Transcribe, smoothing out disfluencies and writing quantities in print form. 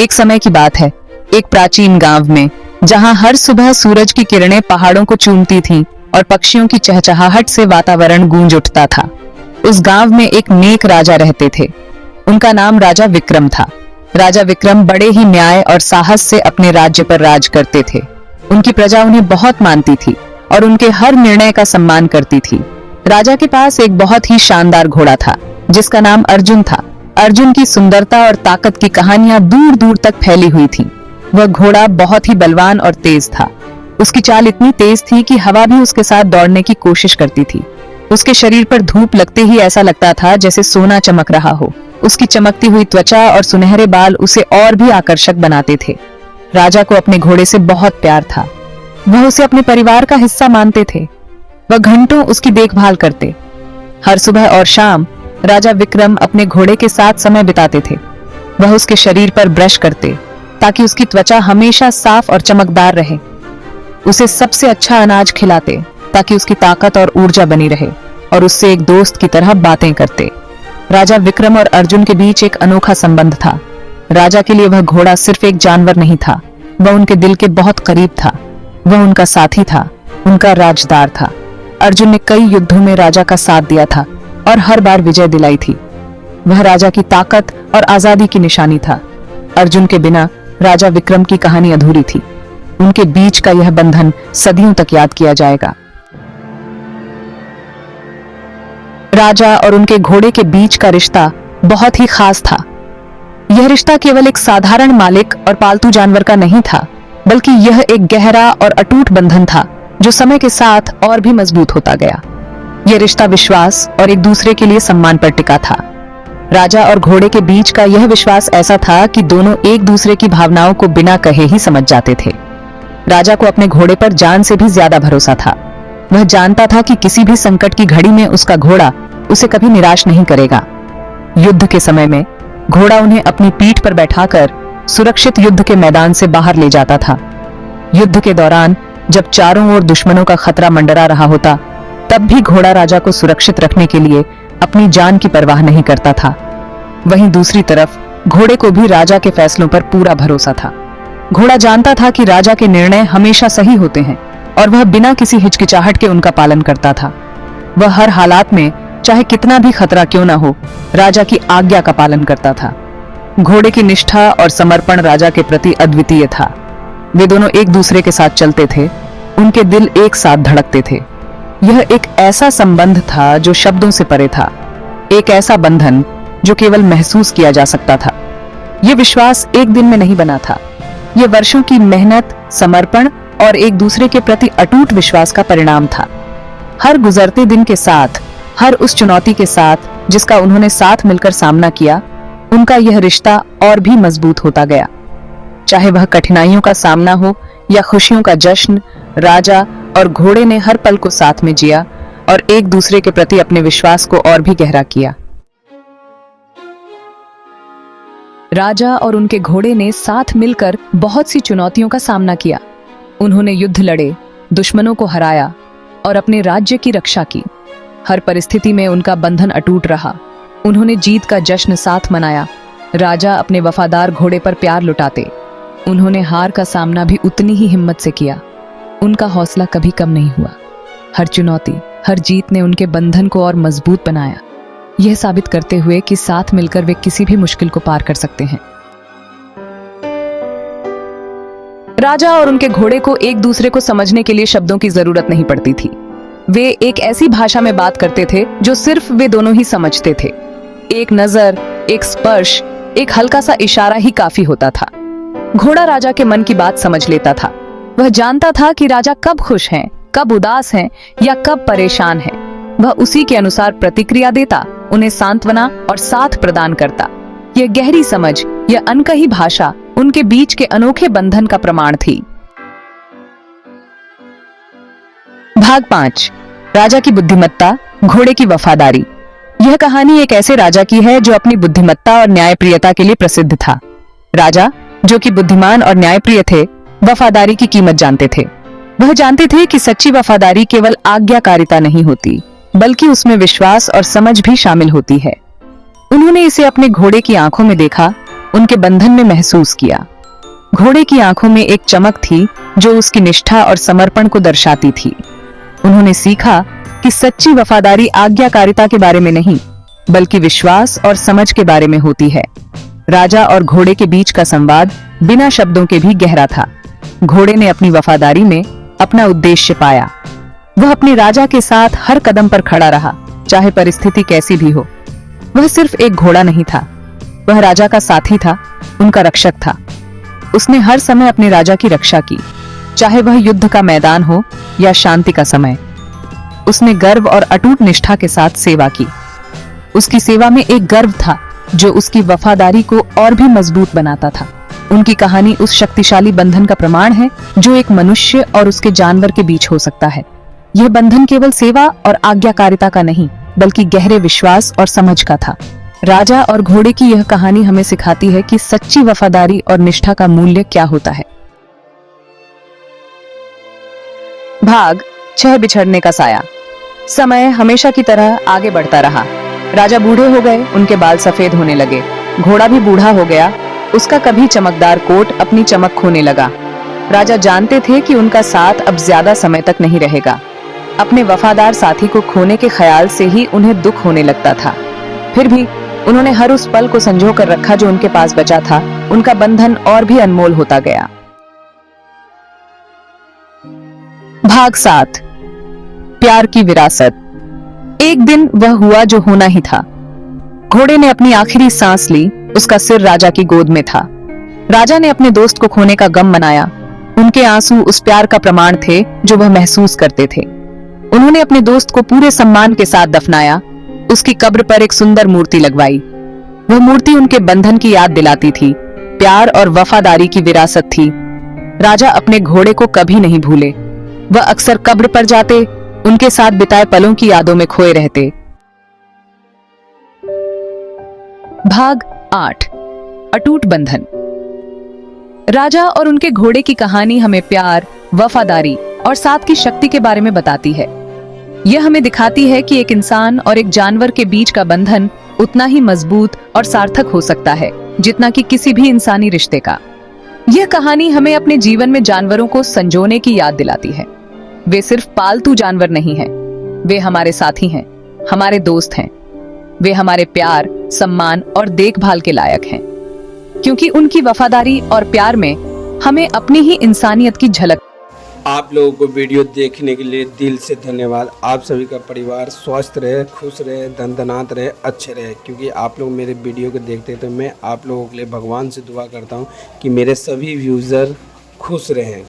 एक समय की बात है, एक प्राचीन गांव में, जहां हर सुबह सूरज की किरणें पहाड़ों को चूमती थीं और पक्षियों की चहचहाहट से वातावरण गूंज उठता था। उस गांव में एक नेक राजा रहते थे। उनका नाम राजा विक्रम था। राजा विक्रम बड़े ही न्याय और साहस से अपने राज्य पर राज करते थे। उनकी प्रजा उन्हें बहुत मानती थी और उनके हर निर्णय का सम्मान करती थी। राजा के पास एक बहुत ही शानदार घोड़ा था, जिसका नाम अर्जुन था। अर्जुन की सुंदरता और ताकत की कहानियां दूर दूर तक फैली हुई थी। वह घोड़ा बहुत ही बलवान और तेज था। उसकी चाल इतनी तेज थी कि हवा भी उसके साथ दौड़ने की कोशिश करती थी। उसके शरीर पर धूप लगते ही ऐसा लगता था जैसे सोना चमक रहा हो। उसकी चमकती हुई त्वचा और सुनहरे बाल उसे और भी आकर्षक बनाते थे। राजा को अपने घोड़े से बहुत प्यार था। वह उसे अपने परिवार का हिस्सा मानते थे। वह घंटों उसकी देखभाल करते। हर सुबह और शाम राजा विक्रम अपने घोड़े के साथ समय बिताते थे। वह उसके शरीर पर ब्रश करते ताकि उसकी त्वचा हमेशा साफ और चमकदार रहे। उसे सबसे अच्छा अनाज खिलाते ताकि उसकी ताकत और ऊर्जा बनी रहे, और उससे एक दोस्त की तरह बातें करते। राजा विक्रम और अर्जुन के बीच एक अनोखा संबंध था। राजा के लिए वह घोड़ा सिर्फ एक जानवर नहीं था, वह उनके दिल के बहुत करीब था। वह उनका साथी था, उनका राजदार था। अर्जुन ने कई युद्धों में राजा का साथ दिया था और हर बार विजय दिलाई थी। वह राजा की ताकत और आजादी की निशानी था। अर्जुन के बिना राजा विक्रम की कहानी अधूरी थी। उनके बीच का यह बंधन सदियों तक याद किया जाएगा। राजा और उनके घोड़े के बीच का रिश्ता बहुत ही खास था। यह रिश्ता केवल एक साधारण मालिक और पालतू जानवर का नहीं था, बल्कि यह एक गहरा और अटूट बंधन था जो समय के साथ और भी मजबूत होता गया। यह रिश्ता विश्वास और एक दूसरे के लिए सम्मान पर टिका था। राजा और घोड़े के बीच का यह विश्वास ऐसा था कि दोनों एक दूसरे की भावनाओं को बिना कहे ही समझ जाते थे। राजा को अपने घोड़े पर जान से भी ज्यादा भरोसा था। वह जानता था कि किसी भी संकट की घड़ी में उसका घोड़ा उसे कभी निराश नहीं करेगा। युद्ध के समय में घोड़ा उन्हें अपनी पीठ पर बैठाकर सुरक्षित युद्ध के मैदान से बाहर ले जाता था। युद्ध के दौरान जब चारों ओर दुश्मनों का खतरा मंडरा रहा होता, तब भी घोड़ा राजा को सुरक्षित रखने के लिए अपनी जान की परवाह नहीं करता था। वहीं दूसरी तरफ घोड़े को भी राजा के फैसलों पर पूरा भरोसा था। घोड़ा जानता था कि राजा के निर्णय हमेशा सही होते हैं और वह बिना किसी हिचकिचाहट के उनका पालन करता था। वह हर हालात में, चाहे कितना भी खतरा क्यों न हो, राजा की आज्ञा का पालन करता था। घोड़े की निष्ठा और समर्पण राजा के प्रति अद्वितीय था। वे दोनों एक दूसरे के साथ चलते थे, उनके दिल एक साथ धड़कते थे। यह एक ऐसा संबंध था जो शब्दों से परे था, एक ऐसा बंधन जो केवल महसूस किया जा सकता था। यह विश्वास एक दिन में नहीं बना था। यह वर्षों की मेहनत, समर्पण और एक दूसरे के प्रति अटूट विश्वास का परिणाम था। हर गुजरते दिन के साथ, हर उस चुनौती के साथ जिसका उन्होंने साथ मिलकर सामना किया, उनका यह रिश्ता और भी मजबूत होता गया। चाहे वह कठिनाइयों का सामना हो या खुशियों का जश्न, राजा और घोड़े ने हर पल को साथ में जिया और एक दूसरे के प्रति अपने विश्वास को और भी गहरा किया। राजा और उनके घोड़े ने साथ मिलकर बहुत सी चुनौतियों का सामना किया। उन्होंने युद्ध लड़े, दुश्मनों को हराया और अपने राज्य की रक्षा की। हर परिस्थिति में उनका बंधन अटूट रहा। उन्होंने जीत का जश्न साथ मनाया। राजा अपने वफादार घोड़े पर प्यार लुटाते। उन्होंने हार का सामना भी उतनी ही हिम्मत से किया। उनका हौसला कभी कम नहीं हुआ। हर चुनौती, हर जीत ने उनके बंधन को और मजबूत बनाया, यह साबित करते हुए कि साथ मिलकर वे किसी भी मुश्किल को पार कर सकते हैं। राजा और उनके घोड़े को एक दूसरे को समझने के लिए शब्दों की जरूरत नहीं पड़ती थी। वे एक ऐसी भाषा में बात करते थे जो सिर्फ वे दोनों ही समझते थे। एक नजर, एक स्पर्श, एक हल्का सा इशारा ही काफी होता था। घोड़ा राजा के मन की बात समझ लेता था। वह जानता था कि राजा कब खुश हैं, कब उदास हैं या कब परेशान हैं। वह उसी के अनुसार प्रतिक्रिया देता, उन्हें सांत्वना और साथ प्रदान करता। यह गहरी समझ, यह अनकही भाषा उनके बीच के अनोखे बंधन का प्रमाण थी। भाग 5, राजा की बुद्धिमत्ता, घोड़े की वफादारी। यह कहानी एक ऐसे राजा की है जो अपनी बुद्धिमत्ता और न्यायप्रियता के लिए प्रसिद्ध था। राजा, जो कि बुद्धिमान और न्यायप्रिय थे, वफादारी की कीमत जानते थे। वह जानते थे कि सच्ची वफादारी केवल आज्ञाकारिता नहीं होती, बल्कि उसमें विश्वास और समझ भी शामिल होती है। उन्होंने इसे अपने घोड़े की आंखों में देखा। उनके बंधन में महसूस किया। घोड़े की आंखों में एक चमक थी जो उसकी निष्ठा और समर्पण को दर्शाती थी। उन्होंने सीखा कि सच्ची वफादारी आज्ञाकारिता के बारे में नहीं, बल्कि विश्वास और समझ के बारे में होती है। राजा और घोड़े के बीच का संवाद बिना शब्दों के भी गहरा था। घोड़े ने अपनी वफादारी में अपना उद्देश्य पाया। वह अपने राजा के साथ हर कदम पर खड़ा रहा, चाहे परिस्थिति कैसी भी हो। वह सिर्फ एक घोड़ा नहीं था, वह राजा का साथी था, उनका रक्षक था। उसने हर समय अपने राजा की रक्षा की, चाहे वह युद्ध का मैदान हो या शांति का समय। उसने गर्व और अटूट निष्ठा के साथ सेवा की। उसकी सेवा में एक गर्व था जो उसकी वफादारी को और भी मजबूत बनाता था। उनकी कहानी उस शक्तिशाली बंधन का प्रमाण है जो एक मनुष्य और उसके जानवर के बीच हो सकता है। यह बंधन केवल सेवा और आज्ञाकारिता का नहीं, बल्कि गहरे विश्वास और समझ का था। राजा और घोड़े की यह कहानी हमें सिखाती है कि सच्ची वफादारी और निष्ठा का मूल्य क्या होता है। भाग 6 बिछड़ने का साया। समय हमेशा की तरह आगे बढ़ता रहा। राजा बूढ़े हो गए, उनके बाल सफेद होने लगे। घोड़ा भी बूढ़ा हो गया, उसका कभी चमकदार कोट अपनी चमक खोने लगा। राजा जानते थे कि उनका साथ अब ज्यादा समय तक नहीं रहेगा। अपने वफादार साथी को खोने के ख्याल से ही उन्हें दुख होने लगता था। फिर भी उन्होंने हर उस पल को संजो कर रखा जो उनके पास बचा था। उनका बंधन और भी अनमोल होता गया। भाग 7, प्यार की विरासत। एक दिन वह हुआ जो होना ही था। घोड़े ने अपनी आखिरी सांस ली, उसका सिर राजा की गोद में था। राजा ने अपने दोस्त को खोने का गम मनाया। उनके आंसू उस प्यार का प्रमाण थे जो वह महसूस करते थे। उन्होंने अपने दोस्त को पूरे सम्मान के साथ दफनाया। उसकी कब्र पर एक सुंदर मूर्ति लगवाई। वह मूर्ति उनके बंधन की याद दिलाती थी, प्यार और वफादारी की विरासत थी। राजा अपने घोड़े को कभी नहीं भूले। वह अक्सर कब्र पर जाते, उनके साथ बिताए पलों की यादों में खोए रहते। भाग 8, अटूट बंधन। राजा और उनके घोड़े की कहानी हमें प्यार, वफादारी और साथ की शक्ति के बारे में बताती है। यह हमें दिखाती है कि एक इंसान और एक जानवर के बीच का बंधन उतना ही मजबूत और सार्थक हो सकता है जितना कि किसी भी इंसानी रिश्ते का। यह कहानी हमें अपने जीवन में जानवरों को संजोने की याद दिलाती है। वे सिर्फ पालतू जानवर नहीं हैं, वे हमारे साथी हैं, हमारे दोस्त हैं। वे हमारे प्यार, सम्मान और देखभाल के लायक हैं, क्योंकि उनकी वफादारी और प्यार में हमें अपनी ही इंसानियत की झलक। आप लोगों को वीडियो देखने के लिए दिल से धन्यवाद। आप सभी का परिवार स्वस्थ रहे, खुश रहे, धनधनात रहे, अच्छे रहे, क्योंकि आप लोग मेरे वीडियो को देखते हैं। तो मैं आप लोगों के लिए भगवान से दुआ करता हूं कि मेरे सभी व्यूज़र खुश रहें।